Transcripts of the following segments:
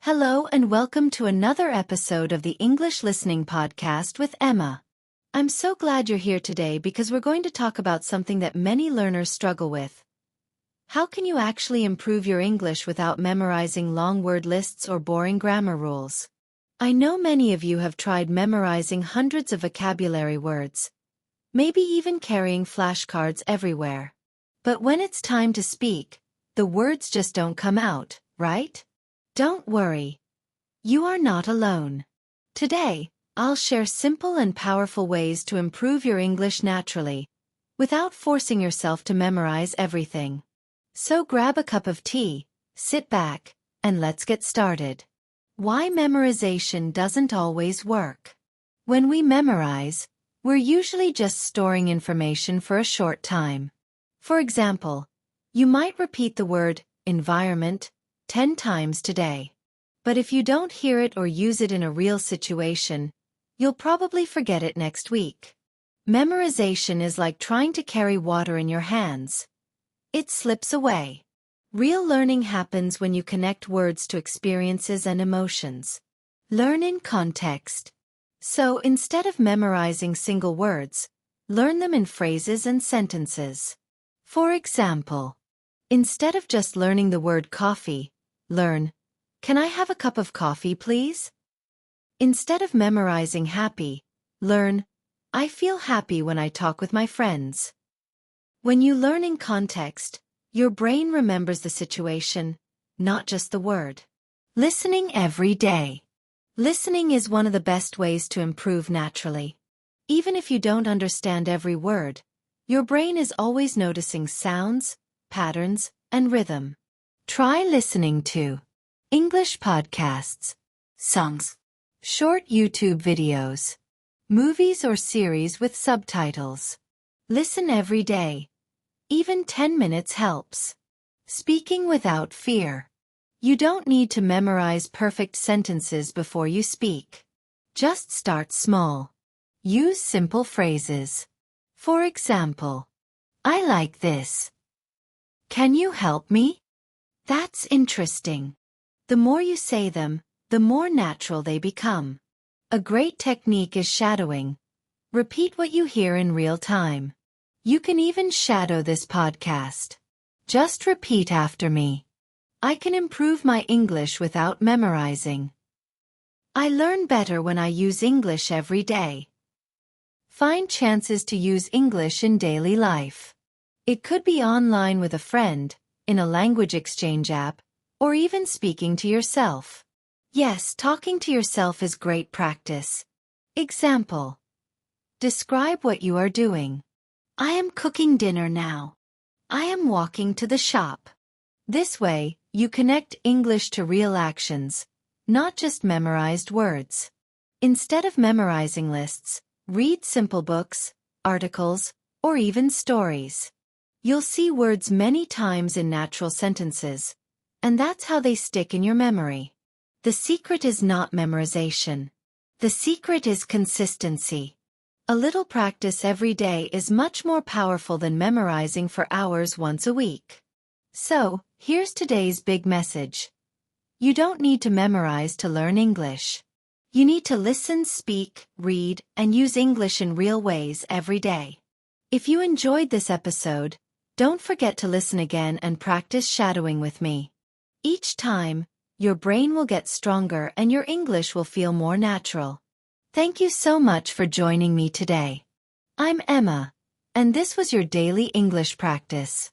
Hello and welcome to another episode of the English Listening Podcast with Emma. I'm so glad you're here today because we're going to talk about something that many learners struggle with. How can you actually improve your English without memorizing long word lists or boring grammar rules? I know many of you have tried memorizing hundreds of vocabulary words, maybe even carrying flashcards everywhere. But when it's time to speak, the words just don't come out, right? Don't worry. You are not alone. Today, I'll share simple and powerful ways to improve your English naturally, without forcing yourself to memorize everything. So grab a cup of tea, sit back, and let's get started. Why memorization doesn't always work. When we memorize, we're usually just storing information for a short time. For example, you might repeat the word environment 10 times today. But if you don't hear it or use it in a real situation, you'll probably forget it next week. Memorization is like trying to carry water in your hands. It slips away. Real learning happens when you connect words to experiences and emotions. Learn in context. So instead of memorizing single words, learn them in phrases and sentences. For example, instead of just learning the word coffee, learn, "Can I have a cup of coffee, please?" Instead of memorizing happy, learn, "I feel happy when I talk with my friends." When you learn in context, your brain remembers the situation, not just the word. Listening every day. Listening is one of the best ways to improve naturally. Even if you don't understand every word, your brain is always noticing sounds, patterns, and rhythm. Try listening to English podcasts, songs, short YouTube videos, movies or series with subtitles. Listen every day. Even 10 minutes helps. Speaking without fear. You don't need to memorize perfect sentences before you speak. Just start small. Use simple phrases. For example, "I like this. Can you help me?" That's interesting. The more you say them, the more natural they become. A great technique is shadowing. Repeat what you hear in real time. You can even shadow this podcast. Just repeat after me. "I can improve my English without memorizing. I learn better when I use English every day." Find chances to use English in daily life. It could be online with a friend, in a language exchange app, or even speaking to yourself. Yes, talking to yourself is great practice. Example. Describe what you are doing. "I am cooking dinner now. I am walking to the shop." This way, you connect English to real actions, not just memorized words. Instead of memorizing lists, read simple books, articles, or even stories. You'll see words many times in natural sentences, and that's how they stick in your memory. The secret is not memorization. The secret is consistency. A little practice every day is much more powerful than memorizing for hours once a week. So, here's today's big message. You don't need to memorize to learn English. You need to listen, speak, read, and use English in real ways every day. If you enjoyed this episode, don't forget to listen again and practice shadowing with me. Each time, your brain will get stronger and your English will feel more natural. Thank you so much for joining me today. I'm Emma, and this was your daily English practice.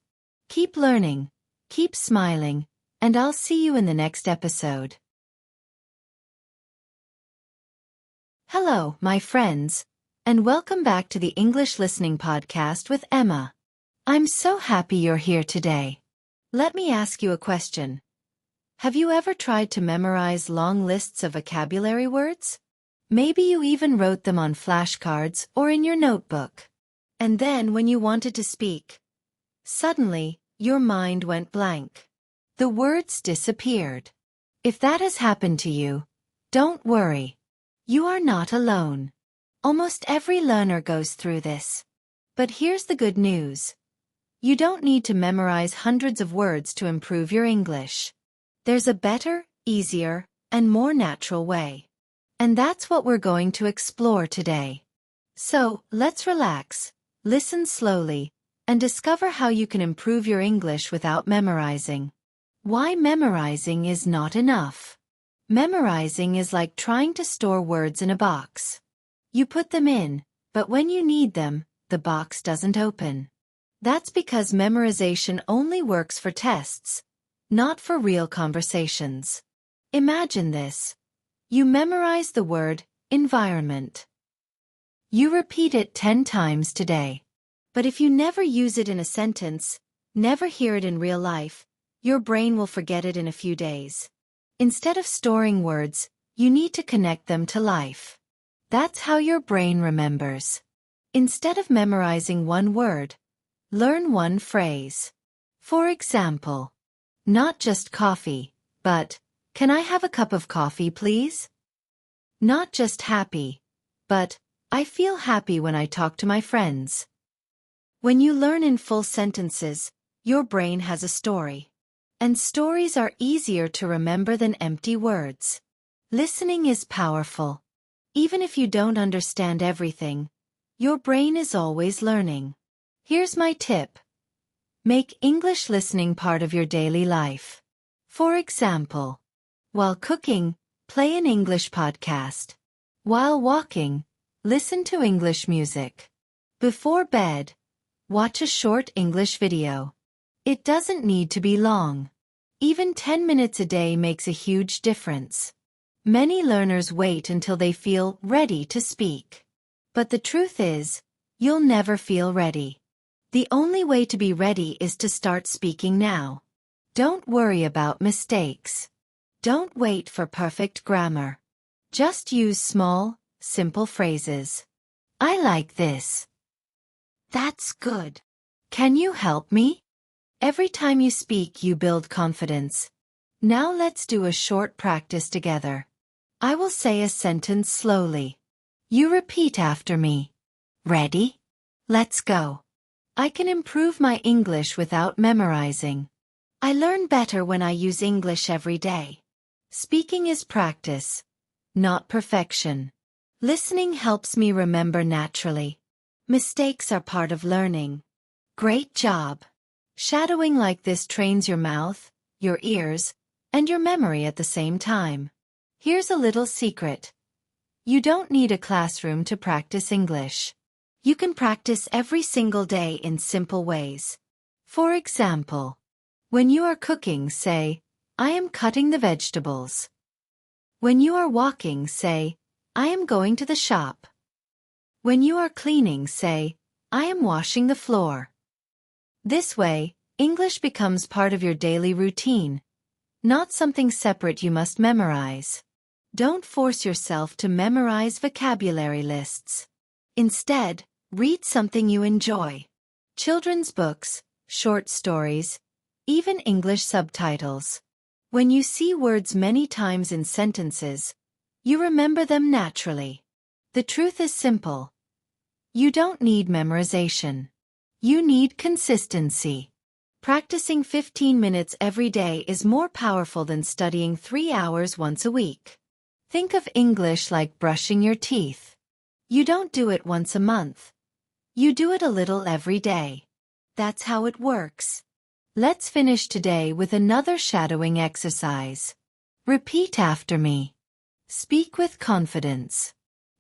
Keep learning, keep smiling, and I'll see you in the next episode. Hello, my friends, and welcome back to the English Listening Podcast with Emma. I'm so happy you're here today. Let me ask you a question. Have you ever tried to memorize long lists of vocabulary words? Maybe you even wrote them on flashcards or in your notebook. And then when you wanted to speak, suddenly, your mind went blank. The words disappeared. If that has happened to you, don't worry. You are not alone. Almost every learner goes through this. But here's the good news. You don't need to memorize hundreds of words to improve your English. There's a better, easier, and more natural way. And that's what we're going to explore today. So, let's relax, listen slowly, and discover how you can improve your English without memorizing. Why memorizing is not enough. Memorizing is like trying to store words in a box. You put them in, but when you need them, the box doesn't open. That's because memorization only works for tests, not for real conversations. Imagine this. You memorize the word environment. You repeat it 10 times today. But if you never use it in a sentence, never hear it in real life, your brain will forget it in a few days. Instead of storing words, you need to connect them to life. That's how your brain remembers. Instead of memorizing one word, learn one phrase. For example, not just coffee, but, can I have a cup of coffee, please? Not just happy, but, I feel happy when I talk to my friends. When you learn in full sentences, your brain has a story. And stories are easier to remember than empty words. Listening is powerful. Even if you don't understand everything, your brain is always learning. Here's my tip. Make English listening part of your daily life. For example, while cooking, play an English podcast. While walking, listen to English music. Before bed, watch a short English video. It doesn't need to be long. Even 10 minutes a day makes a huge difference. Many learners wait until they feel ready to speak. But the truth is, you'll never feel ready. The only way to be ready is to start speaking now. Don't worry about mistakes. Don't wait for perfect grammar. Just use small, simple phrases. I like this. That's good. Can you help me? Every time you speak, you build confidence. Now let's do a short practice together. I will say a sentence slowly. You repeat after me. Ready? Let's go. I can improve my English without memorizing. I learn better when I use English every day. Speaking is practice, not perfection. Listening helps me remember naturally. Mistakes are part of learning. Great job. Shadowing like this trains your mouth, your ears, and your memory at the same time. Here's a little secret. You don't need a classroom to practice English. You can practice every single day in simple ways. For example, when you are cooking, say, I am cutting the vegetables. When you are walking, say, I am going to the shop. When you are cleaning, say, I am washing the floor. This way, English becomes part of your daily routine, not something separate you must memorize. Don't force yourself to memorize vocabulary lists. Instead, read something you enjoy. Children's books, short stories, even English subtitles. When you see words many times in sentences, you remember them naturally. The truth is simple. You don't need memorization. You need consistency. Practicing 15 minutes every day is more powerful than studying 3 hours once a week. Think of English like brushing your teeth. You don't do it once a month. You do it a little every day. That's how it works. Let's finish today with another shadowing exercise. Repeat after me. Speak with confidence.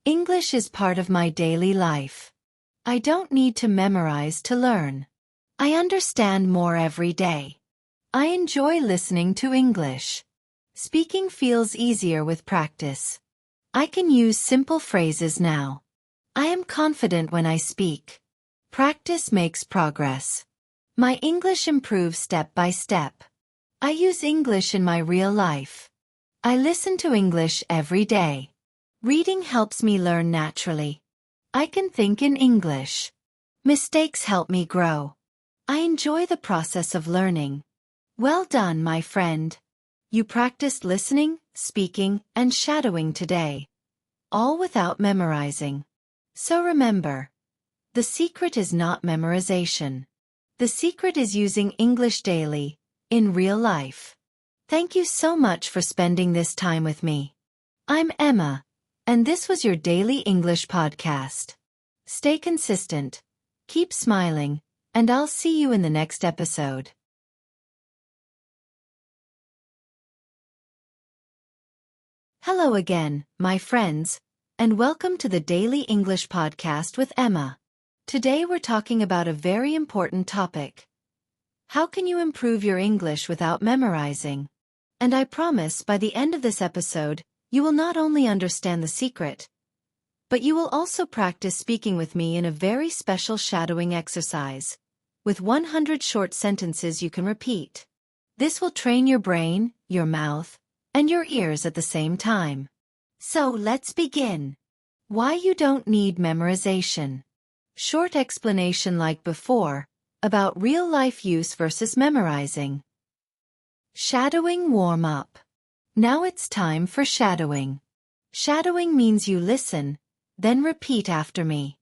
English is part of my daily life. I don't need to memorize to learn. I understand more every day. I enjoy listening to English. Speaking feels easier with practice. I can use simple phrases now. I am confident when I speak. Practice makes progress. My English improves step by step. I use English in my real life. I listen to English every day. Reading helps me learn naturally. I can think in English. Mistakes help me grow. I enjoy the process of learning. Well done, my friend. You practiced listening, speaking, and shadowing today, all without memorizing. So remember, the secret is not memorization. The secret is using English daily, in real life. Thank you so much for spending this time with me. I'm Emma, and this was your daily English podcast. Stay consistent, keep smiling, and I'll see you in the next episode. Hello again, my friends, and welcome to the Daily English Podcast with Emma. Today we're talking about a very important topic. How can you improve your English without memorizing? And I promise by the end of this episode, you will not only understand the secret, but you will also practice speaking with me in a very special shadowing exercise, with 100 short sentences you can repeat. This will train your brain, your mouth, and your ears at the same time. So let's begin. Why you don't need memorization. Short explanation like before, about real-life use versus memorizing. Shadowing warm-up. Now it's time for shadowing. Shadowing means you listen, then repeat after me.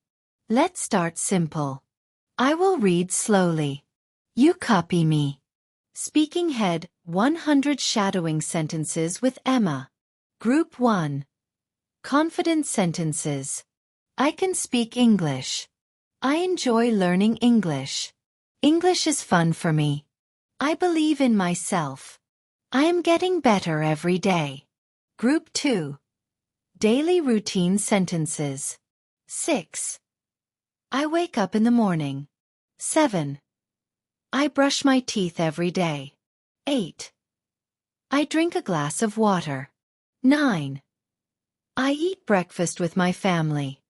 Let's start simple. I will read slowly. You copy me. Speaking Head 100 Shadowing Sentences with Emma. Group 1. Confident sentences. I can speak English. I enjoy learning English. English is fun for me. I believe in myself. I am getting better every day. Group 2. Daily routine sentences. 6. I wake up in the morning. 7. I brush my teeth every day. 8. I drink a glass of water. 9. I eat breakfast with my family.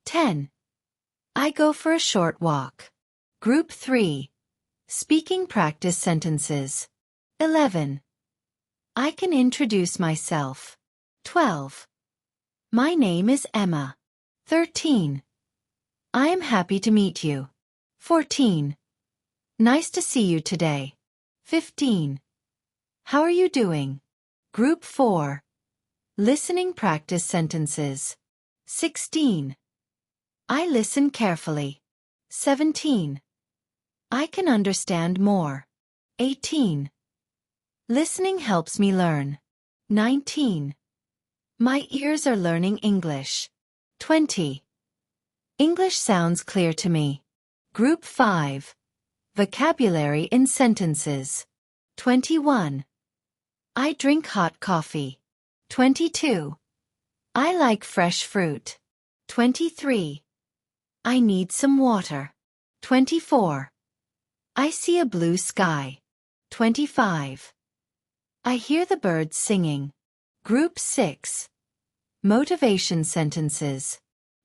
10. I go for a short walk. Group 3. Speaking practice sentences. 11. I can introduce myself. 12. My name is Emma. 13. I am happy to meet you. 14. Nice to see you today. 15. How are you doing? Group 4. Listening practice sentences. 16. I listen carefully. 17. I can understand more. 18. Listening helps me learn. 19. My ears are learning English. 20. English sounds clear to me. Group 5. Vocabulary in sentences. 21. I drink hot coffee. 22. I like fresh fruit. 23. I need some water. 24. I see a blue sky. 25. I hear the birds singing. Group 6. Motivation sentences.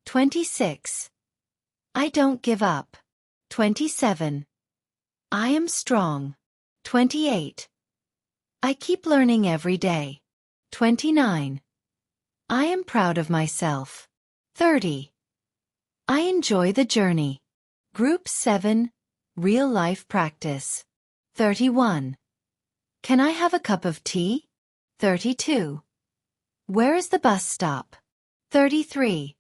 26. I don't give up. 27. I am strong. 28. I keep learning every day. 29. I am proud of myself. 30. I enjoy the journey. Group 7. Real-life practice. 31. Can I have a cup of tea? 32. Where is the bus stop? 33.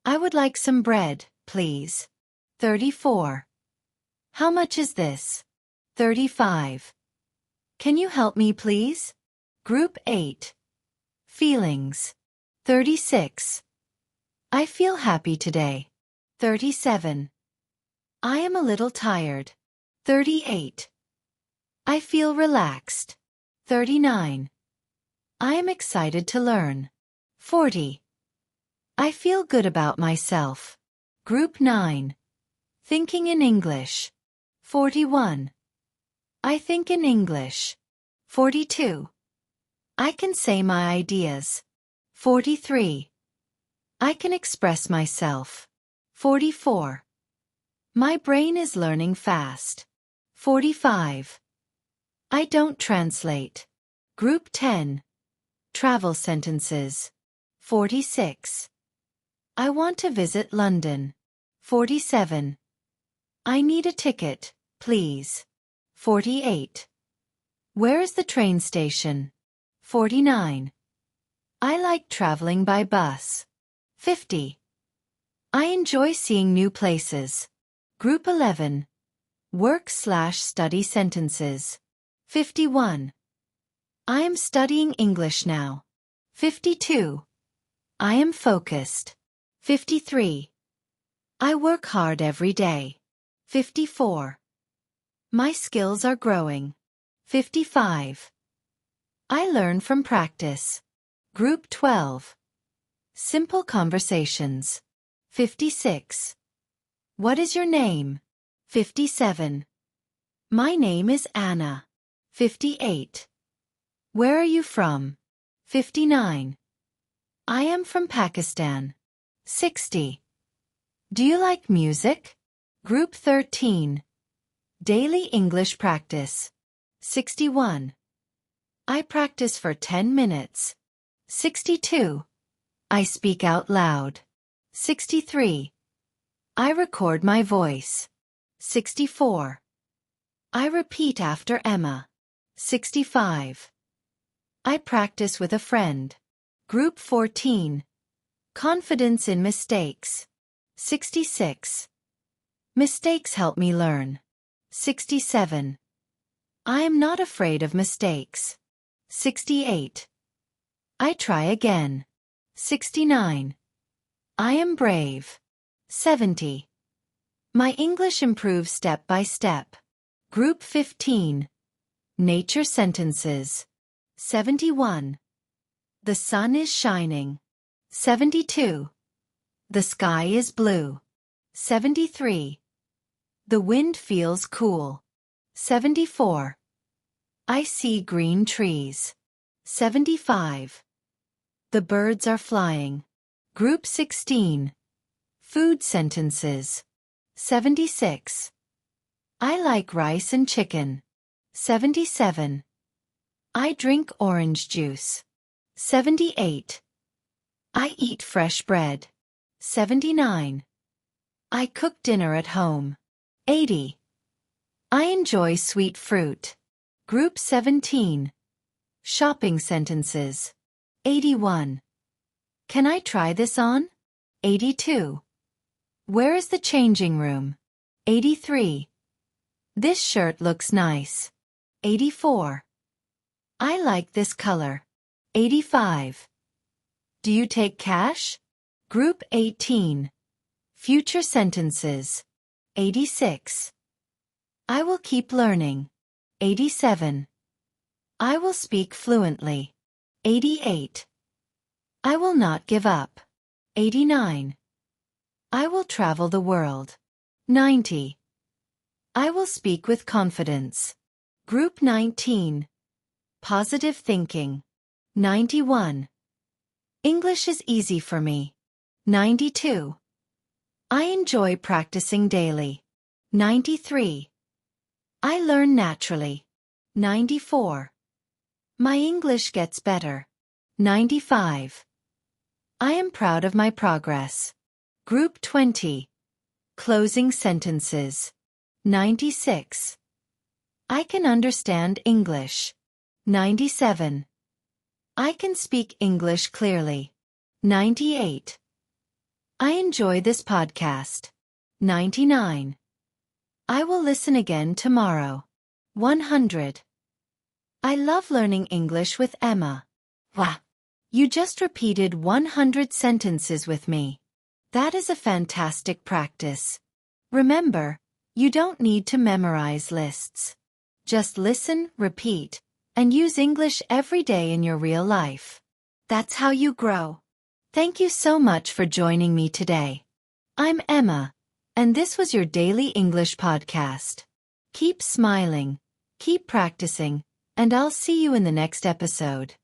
I would like some bread, please. 34. How much is this? 35. Can you help me, please? Group 8. Feelings. 36. I feel happy today. 37. I am a little tired. 38. I feel relaxed. 39. I am excited to learn. 40. I feel good about myself. Group 9. Thinking in English. 41. I think in English. 42. I can say my ideas. 43. I can express myself. 44. My brain is learning fast. 45. I don't translate. Group 10. Travel sentences. 46. I want to visit London. 47. I need a ticket, please. 48. Where is the train station? 49. I like traveling by bus. 50. I enjoy seeing new places. Group 11. Work/study sentences. 51. I am studying English now. 52. I am focused. 53. I work hard every day. 54. My skills are growing. 55. I learn from practice. Group 12. Simple conversations. 56. What is your name? 57. My name is Anna. 58. Where are you from? 59. I am from Pakistan. 60. Do you like music? Group 13. Daily English practice. 61. I practice for 10 minutes. 62. I speak out loud. 63. I record my voice. 64. I repeat after Emma. 65. I practice with a friend. Group 14. Confidence in mistakes. 66. Mistakes help me learn. 67. I am not afraid of mistakes. 68. I try again. 69. I am brave. 70. My English improves step by step. Group 15. Nature sentences. 71. The sun is shining. 72. The sky is blue. 73. The wind feels cool. 74. I see green trees. 75. The birds are flying. Group 16. Food sentences. 76. I like rice and chicken. 77. I drink orange juice. 78. I eat fresh bread. 79. I cook dinner at home. 80. I enjoy sweet fruit. Group 17. Shopping sentences. 81. Can I try this on? 82. Where is the changing room? 83. This shirt looks nice. 84. I like this color. 85. Do you take cash? Group 18. Future sentences. 86. I will keep learning. 87. I will speak fluently. 88. I will not give up. 89. I will travel the world. 90. I will speak with confidence. Group 19. Positive thinking. 91. English is easy for me. 92. I enjoy practicing daily. 93. I learn naturally. 94. My English gets better. 95. I am proud of my progress. Group 20. Closing sentences. 96. I can understand English. 97. I can speak English clearly. 98. I enjoy this podcast. 99. I will listen again tomorrow. 100. I love learning English with Emma. Wow! You just repeated 100 sentences with me. That is a fantastic practice. Remember, you don't need to memorize lists. Just listen, repeat, and use English every day in your real life. That's how you grow. Thank you so much for joining me today. I'm Emma, and this was your daily English podcast. Keep smiling, keep practicing, and I'll see you in the next episode.